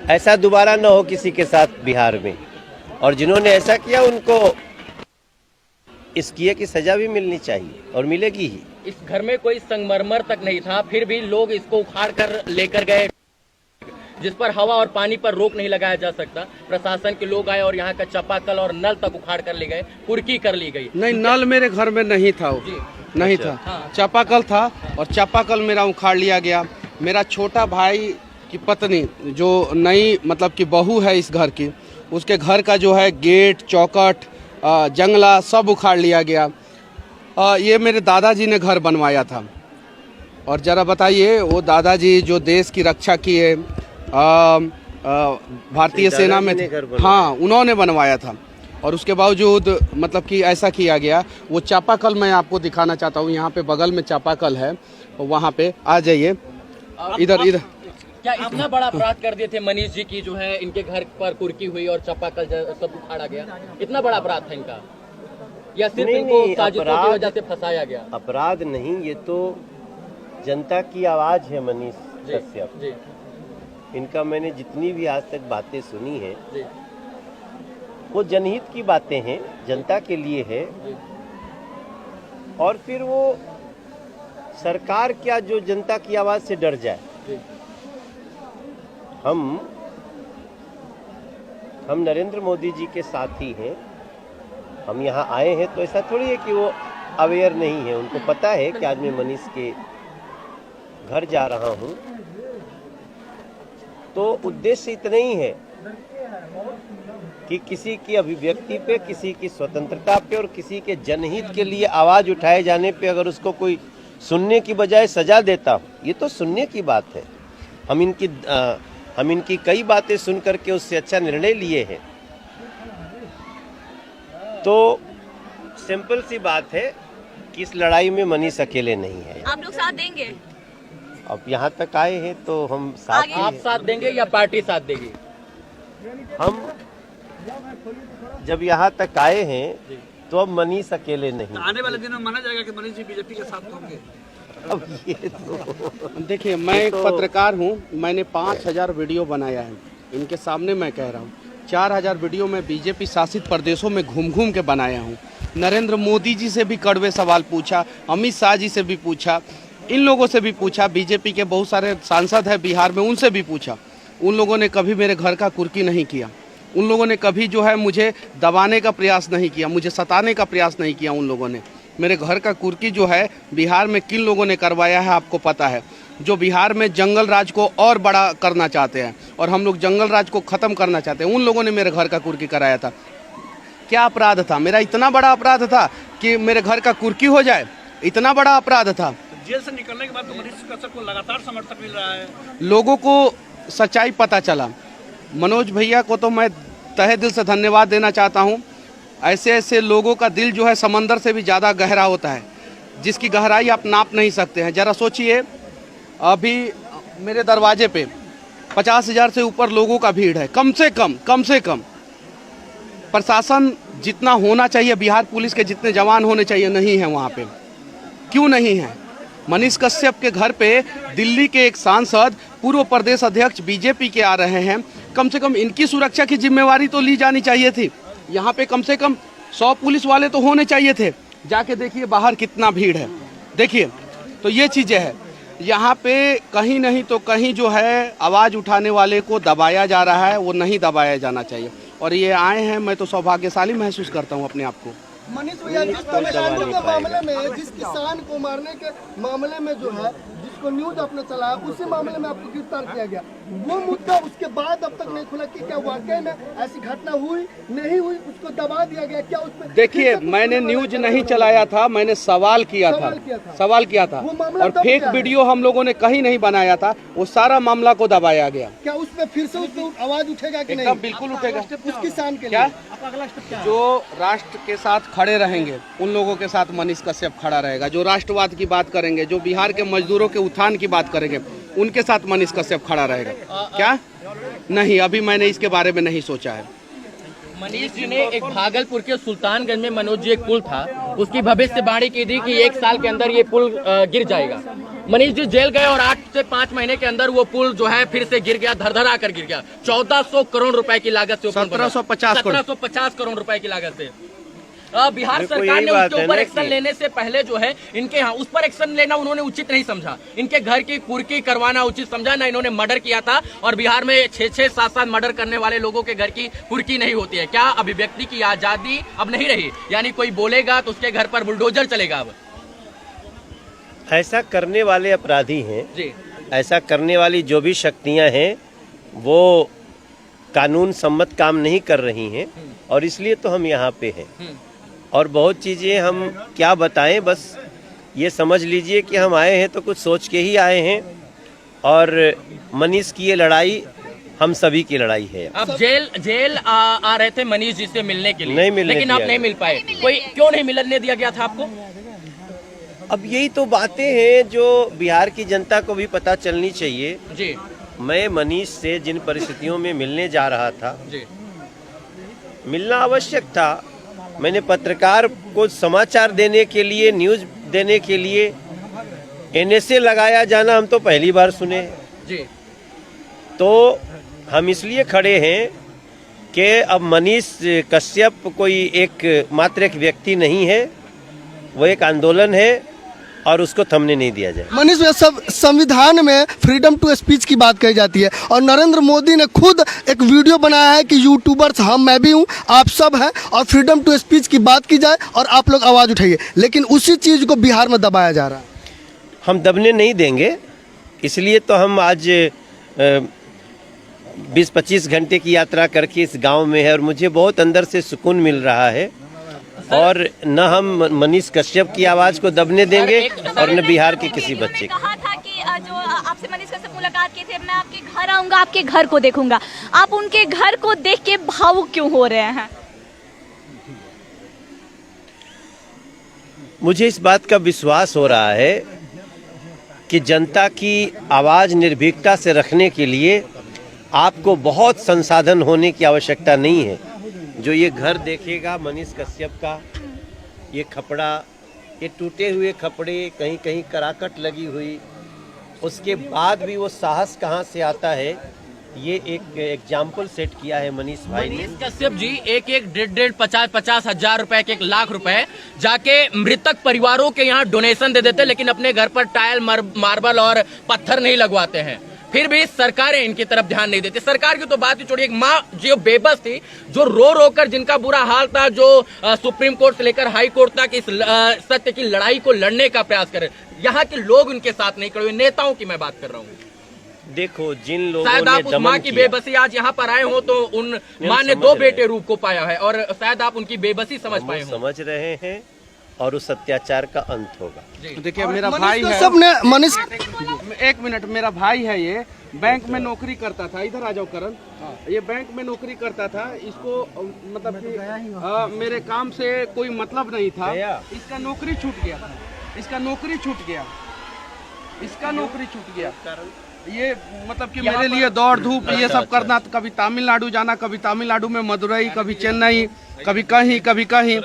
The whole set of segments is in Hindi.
ऐसा दोबारा न हो किसी के साथ बिहार में, और जिन्होंने ऐसा किया उनको इस किए की सजा भी मिलनी चाहिए और मिलेगी ही। इस घर में कोई संगमरमर तक नहीं था, फिर भी लोग इसको उखाड़ कर लेकर गए, जिस पर हवा और पानी पर रोक नहीं लगाया जा सकता। प्रशासन के लोग आए और यहाँ का चापाकल और नल तक उखाड़ कर ले गए, कुर्की कर ली गई। नहीं, नल मेरे घर में नहीं था, वो नहीं था। हाँ। चापाकल था और चापाकल मेरा उखाड़ लिया गया। मेरा छोटा भाई की पत्नी जो नई मतलब कि बहू है इस घर की, उसके घर का जो है गेट, चौखट, जंगला सब उखाड़ लिया गया। ये मेरे दादाजी ने घर बनवाया था। और ज़रा बताइए, वो दादाजी जो देश की रक्षा किए, भारतीय सेना में थे, हाँ, उन्होंने बनवाया था। और उसके बावजूद मतलब कि ऐसा किया गया। वो चापाकल मैं आपको दिखाना चाहता हूँ, यहाँ पे बगल में चापाकल है, वहाँ पे आ जाइए। इधर क्या इतना बड़ा अपराध कर दिए थे मनीष जी की, जो है इनके घर पर कुर्की हुई और चापाकल सब उखाड़ा गया? इतना बड़ा अपराध था इनका, या सिर्फ इनको साजिशों की वजह से फंसाया गया? अपराध नहीं, ये तो जनता की आवाज है मनीष कश्यप जी। इनका मैंने जितनी भी आज तक बातें सुनी है वो जनहित की बातें हैं, जनता के लिए है। और फिर वो सरकार क्या जो जनता की आवाज से डर जाए। हम नरेंद्र मोदी जी के साथी हैं। हम यहाँ आए हैं तो ऐसा थोड़ी है कि वो अवेयर नहीं है, उनको पता है कि आज मैं मनीष के घर जा रहा हूँ। तो उद्देश्य इतना ही है कि किसी की अभिव्यक्ति पे, किसी की स्वतंत्रता पे और किसी के जनहित के लिए आवाज उठाए जाने पे अगर उसको कोई सुनने की बजाय सजा देता हो, ये तो सुनने की बात है। हम इनकी कई बातें सुन करके उससे अच्छा निर्णय लिए हैं। तो सिंपल सी बात है कि इस लड़ाई में मनीष अकेले नहीं है। आप लोग साथ देंगे? अब यहाँ तक आए हैं तो हम साथ। आप साथ देंगे या पार्टी साथ देगी? हम जब यहाँ तक आए हैं तो अब मनीष अकेले नहीं। आने वाले दिनों में माना जाएगा कि मनीष जी बीजेपी के साथ होंगे। अब ये तो देखिए, मैं एक पत्रकार हूँ, मैंने 5000 वीडियो बनाया है। इनके सामने मैं कह रहा हूँ, 4000 वीडियो में बीजेपी शासित प्रदेशों में घूम घूम के बनाया हूँ। नरेंद्र मोदी जी से भी कड़वे सवाल पूछा, अमित शाह जी से भी पूछा, इन लोगों से भी पूछा, बीजेपी के बहुत सारे सांसद हैं बिहार में, उनसे भी पूछा। उन लोगों ने कभी मेरे घर का कुर्की नहीं किया। उन लोगों ने कभी जो है मुझे दबाने का प्रयास नहीं किया, मुझे सताने का प्रयास नहीं किया। उन लोगों ने मेरे घर का कुर्की जो है बिहार में किन लोगों ने करवाया है आपको पता है। जो बिहार में जंगल राज को और बड़ा करना चाहते हैं और हम लोग जंगल राज को ख़त्म करना चाहते हैं, उन लोगों ने मेरे घर का कुर्की कराया था। क्या अपराध था मेरा? इतना बड़ा अपराध था कि मेरे घर का कुर्की हो जाए? इतना बड़ा अपराध था। जेल से निकलने के बाद तो मनीष कश्यप को लगातार समर्थन मिल रहा है। लोगों को सच्चाई पता चला। मनोज भैया को तो मैं तहे दिल से धन्यवाद देना चाहता हूँ। ऐसे ऐसे लोगों का दिल जो है समंदर से भी ज़्यादा गहरा होता है, जिसकी गहराई आप नाप नहीं सकते हैं। ज़रा सोचिए, अभी मेरे दरवाजे पे 50,000 से ऊपर लोगों का भीड़ है, कम से कम। प्रशासन जितना होना चाहिए, बिहार पुलिस के जितने जवान होने चाहिए, नहीं है वहाँ पे। क्यों नहीं है? मनीष कश्यप के घर पे दिल्ली के एक सांसद, पूर्व प्रदेश अध्यक्ष बीजेपी के आ रहे हैं। कम से कम इनकी सुरक्षा की जिम्मेवारी तो ली जानी चाहिए थी। यहाँ पे कम से कम 100 पुलिस वाले तो होने चाहिए थे। जाके देखिए बाहर कितना भीड़ है, देखिए। तो ये चीज़ें हैं यहाँ पे। कहीं नहीं तो कहीं जो है आवाज़ उठाने वाले को दबाया जा रहा है, वो नहीं दबाया जाना चाहिए। और ये आए हैं, मैं तो सौभाग्यशाली महसूस करता हूँ अपने आप को। मनीष भैया, जिस तमिलनाडु के मामले में, जिस किसान को मारने के मामले में जो है, जिसको न्यूज आपने चलाया, उसी मामले में आपको गिरफ्तार किया गया। वो मुद्दा उसके बाद अब तक नहीं खुला कि क्या वाकई में ऐसी घटना हुई, नहीं हुई, उसको दबा दिया गया क्या? उसमें देखिए, मैंने न्यूज नहीं चलाया था, मैंने सवाल किया था। और फेक वीडियो हम लोगों ने कहीं नहीं बनाया था। वो सारा मामला को दबाया गया। क्या उसमें फिर से उसको आवाज उठेगा कि नहीं? एकदम बिल्कुल उठेगा। उस किसान के क्या लिए जो राष्ट्र के साथ खड़े रहेंगे, उन लोगों के साथ मनीष कश्यप खड़ा रहेगा। जो राष्ट्रवाद की बात करेंगे, जो बिहार के मजदूरों के उत्थान की बात करेंगे, उनके साथ मनीष कश्यप खड़ा रहेगा। क्या नहीं, अभी मैंने इसके बारे में नहीं सोचा है। मनीष जी ने एक भागलपुर के सुल्तानगंज में मनोज जी एक पुल था, उसकी भविष्यवाणी की थी कि 1 साल के अंदर ये पुल गिर जाएगा। मनीष जी जेल गए और 8 से 5 महीने के अंदर वो पुल जो है फिर से गिर गया, धड़धड़ा कर गिर गया। 1400 करोड़ रुपए की लागत से 1750 करोड़ रुपए की लागत से। बिहार सरकार ने उसके ऊपर एक्शन लेने से पहले जो है इनके यहाँ उस पर एक्शन लेना उन्होंने उचित नहीं समझा। इनके घर की कुर्की करवाना उचित समझा, ना इन्होंने मर्डर किया था। और बिहार में 6-6, 7-7 मर्डर करने वाले लोगों के घर की कुर्की नहीं होती है। क्या अभिव्यक्ति की आजादी अब नहीं रही? यानी कोई बोलेगा तो उसके घर पर बुलडोजर चलेगा अब? ऐसा करने वाले अपराधी हैं जी, ऐसा करने वाली जो भी शक्तियां हैं वो कानून सम्मत काम नहीं कर रही हैं, और इसलिए तो हम यहाँ पे हैं। और बहुत चीज़ें हम क्या बताएं, बस ये समझ लीजिए कि हम आए हैं तो कुछ सोच के ही आए हैं, और मनीष की ये लड़ाई हम सभी की लड़ाई है। आप जेल आ रहे थे मनीष जी से मिलने के लिए, नहीं मिलने लेकिन आप नहीं मिल पाए। कोई क्यों नहीं मिलने दिया गया था आपको? अब यही तो बातें हैं जो बिहार की जनता को भी पता चलनी चाहिए। जी मैं मनीष से जिन परिस्थितियों में मिलने जा रहा था, जी, मिलना आवश्यक था। मैंने पत्रकार को समाचार देने के लिए, न्यूज़ देने के लिए NSA लगाया जाना हम तो पहली बार सुने। जी, तो हम इसलिए खड़े हैं कि अब मनीष कश्यप कोई मात्र एक व्यक्ति नहीं है, वो एक आंदोलन है और उसको थमने नहीं दिया जाए। मनीष भैया, सब संविधान में फ्रीडम टू स्पीच की बात कही जाती है, और नरेंद्र मोदी ने खुद एक वीडियो बनाया है कि यूट्यूबर्स मैं भी हूँ, आप सब हैं, और फ्रीडम टू स्पीच की बात की जाए और आप लोग आवाज़ उठाइए, लेकिन उसी चीज़ को बिहार में दबाया जा रहा है। हम दबने नहीं देंगे, इसलिए तो हम आज 20-25 घंटे की यात्रा करके इस गांव में है, और मुझे बहुत अंदर से सुकून मिल रहा है। और न हम मनीष कश्यप की आवाज को दबने देंगे और न बिहार के किसी बच्चे को। कहा था कि जो आपसे मनीष कश्यप मुलाकात की थी, मैं आपके घर आऊंगा, आपके घर को देखूंगा। आप उनके घर को देख के भावुक क्यों हो रहे हैं? मुझे इस बात का विश्वास हो रहा है कि जनता की आवाज निर्भीकता से रखने के लिए आपको बहुत संसाधन होने की आवश्यकता नहीं है। जो ये घर देखेगा मनीष कश्यप का, ये खपड़ा, ये टूटे हुए खपड़े, कहीं कहीं कराकट लगी हुई, उसके बाद भी वो साहस कहाँ से आता है, ये एक एग्जाम्पल सेट किया है मनीष भाई ने। मनीष कश्यप जी 1-1, 50-50 हजार रुपए, 1 लाख रुपए जाके मृतक परिवारों के यहाँ डोनेशन दे देते, लेकिन अपने घर पर टाइल, मार्बल और पत्थर नहीं लगवाते हैं। फिर भी सरकारें इनकी तरफ ध्यान नहीं देती। सरकार की तो बात ही छोड़िए, एक माँ जो बेबस थी, जो रो कर, जिनका बुरा हाल था, जो सुप्रीम कोर्ट से लेकर हाई कोर्ट तक इस सत्य की लड़ाई को लड़ने का प्रयास करे, यहाँ के लोग उनके साथ नहीं खड़े हुए। नेताओं की मैं बात कर रहा हूँ। देखो, जिन लोगों शायद ने आप उस माँ की बेबसी आज यहाँ पर आए हो तो उन माँ ने 2 बेटे रूप को पाया है, और शायद आप उनकी बेबसी समझ पाए हो। समझ रहे हैं, और उस अत्याचार का अंत होगा। देखिए, मेरा भाई है, सबने मनीष, 1 मिनट, मेरा भाई है, ये बैंक में नौकरी करता था। इधर आ जाओ करण। ये बैंक में नौकरी करता था, इसको मतलब कि मेरे काम से कोई मतलब नहीं था। इसका नौकरी छूट गया, इसका नौकरी छूट गया, इसका नौकरी छूट गया। ये मतलब कि मेरे लिए दौड़ धूप ये सब करना, तो कभी तमिलनाडु जाना, कभी तमिलनाडु में मदुरई, कभी चेन्नई, कभी कहीं कभी कहीं।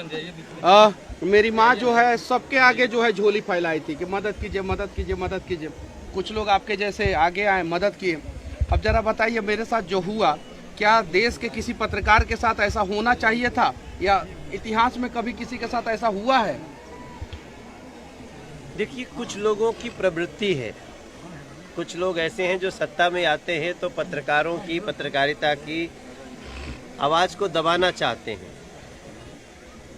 मेरी माँ जो है सबके आगे जो है झोली फैलाई थी कि मदद कीजिए, मदद कीजिए, मदद कीजिए। कुछ लोग आपके जैसे आगे आए, मदद किए। अब जरा बताइए, मेरे साथ जो हुआ, क्या देश के किसी पत्रकार के साथ ऐसा होना चाहिए था, या इतिहास में कभी किसी के साथ ऐसा हुआ है? देखिए, कुछ लोगों की प्रवृत्ति है, कुछ लोग ऐसे हैं जो सत्ता में आते हैं तो पत्रकारों की, पत्रकारिता की आवाज़ को दबाना चाहते हैं।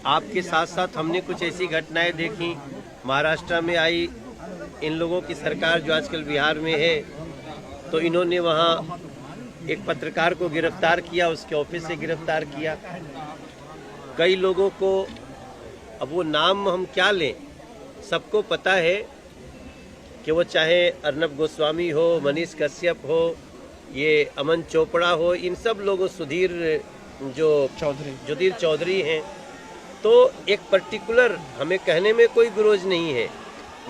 आपके साथ साथ हमने कुछ ऐसी घटनाएं देखी, महाराष्ट्र में आई, इन लोगों की सरकार जो आजकल बिहार में है, तो इन्होंने वहाँ एक पत्रकार को गिरफ्तार किया, उसके ऑफिस से गिरफ्तार किया। कई लोगों को, अब वो नाम हम क्या लें, सबको पता है कि वो चाहे अर्नब गोस्वामी हो, मनीष कश्यप हो, ये अमन चोपड़ा हो, इन सब लोगों, सुधीर चौधरी हैं, तो एक पर्टिकुलर, हमें कहने में कोई गुरोज नहीं है।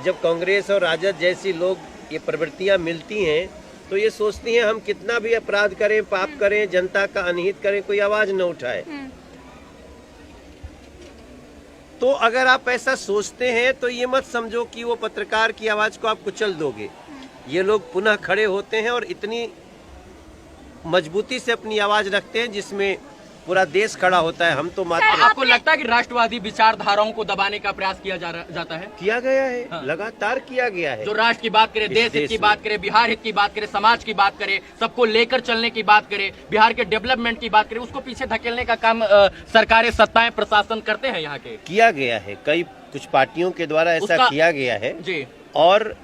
जब कांग्रेस और राजद जैसी लोग ये प्रवृत्तियां मिलती हैं तो ये सोचती हैं हम कितना भी अपराध करें, पाप करें, जनता का अनहित करें, कोई आवाज़ न उठाए। तो अगर आप ऐसा सोचते हैं तो ये मत समझो कि वो पत्रकार की आवाज को आप कुचल दोगे। ये लोग पुनः खड़े होते हैं और इतनी मजबूती से अपनी आवाज रखते हैं जिसमें पूरा देश खड़ा होता है। हम तो मात्र आपको लगता है कि राष्ट्रवादी विचारधाराओं को दबाने का प्रयास किया जाता है? किया गया है, हाँ। लगातार किया गया है। जो राष्ट्र की बात करे, देश हित की बात करे, बिहार हित की बात करे, समाज की बात करे, सबको लेकर चलने की बात करे, बिहार के डेवलपमेंट की बात करे, उसको पीछे धकेलने का काम सरकारें, सत्ताएं, प्रशासन करते हैं यहाँ के। किया गया है, कई कुछ पार्टियों के द्वारा ऐसा किया गया है जी। और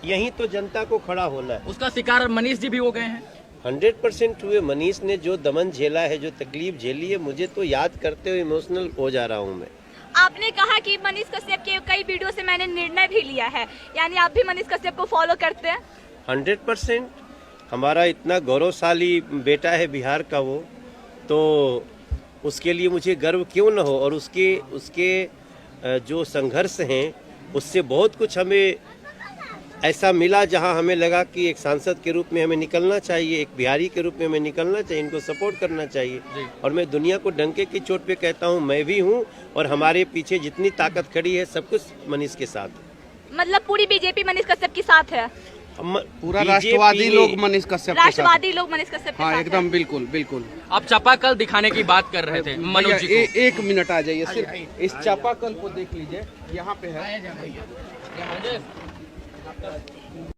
यही तो जनता को खड़ा होना है। उसका शिकार मनीष जी भी हो गए हैं। 100% हुए। मनीष ने जो दमन झेला है, जो तकलीफ झेली है, मुझे तो याद करते हुए इमोशनल हो जा रहा हूँ मैं। आपने कहा कि मनीष कश्यप के कई वीडियो से मैंने निर्णय भी लिया है, यानी आप भी मनीष कश्यप को फॉलो करते हैं? 100%। हमारा इतना गौरवशाली बेटा है बिहार का वो, तो उसके लिए मुझे गर्व क्यों न हो। और उसके जो संघर्ष हैं उससे बहुत कुछ हमें ऐसा मिला जहां हमें लगा कि एक सांसद के रूप में हमें निकलना चाहिए, एक बिहारी के रूप में हमें निकलना चाहिए, इनको सपोर्ट करना चाहिए। और मैं दुनिया को डंके की चोट पे कहता हूं, मैं भी हूं और हमारे पीछे जितनी ताकत खड़ी है सब कुछ मनीष के साथ है। मतलब पूरी बीजेपी मनीष कश्यप के साथ है? पूरा राष्ट्रवादी लोग मनीष कश्यप के साथ। राष्ट्रवादी लोग मनीष कश्यप के हाँ, साथ एकदम बिल्कुल बिल्कुल। आप चापाकल दिखाने की बात कर रहे थे मनोज जी को। एक मिनट आ जाइए, सिर्फ इस चापाकल को देख लीजिए, यहाँ पे है।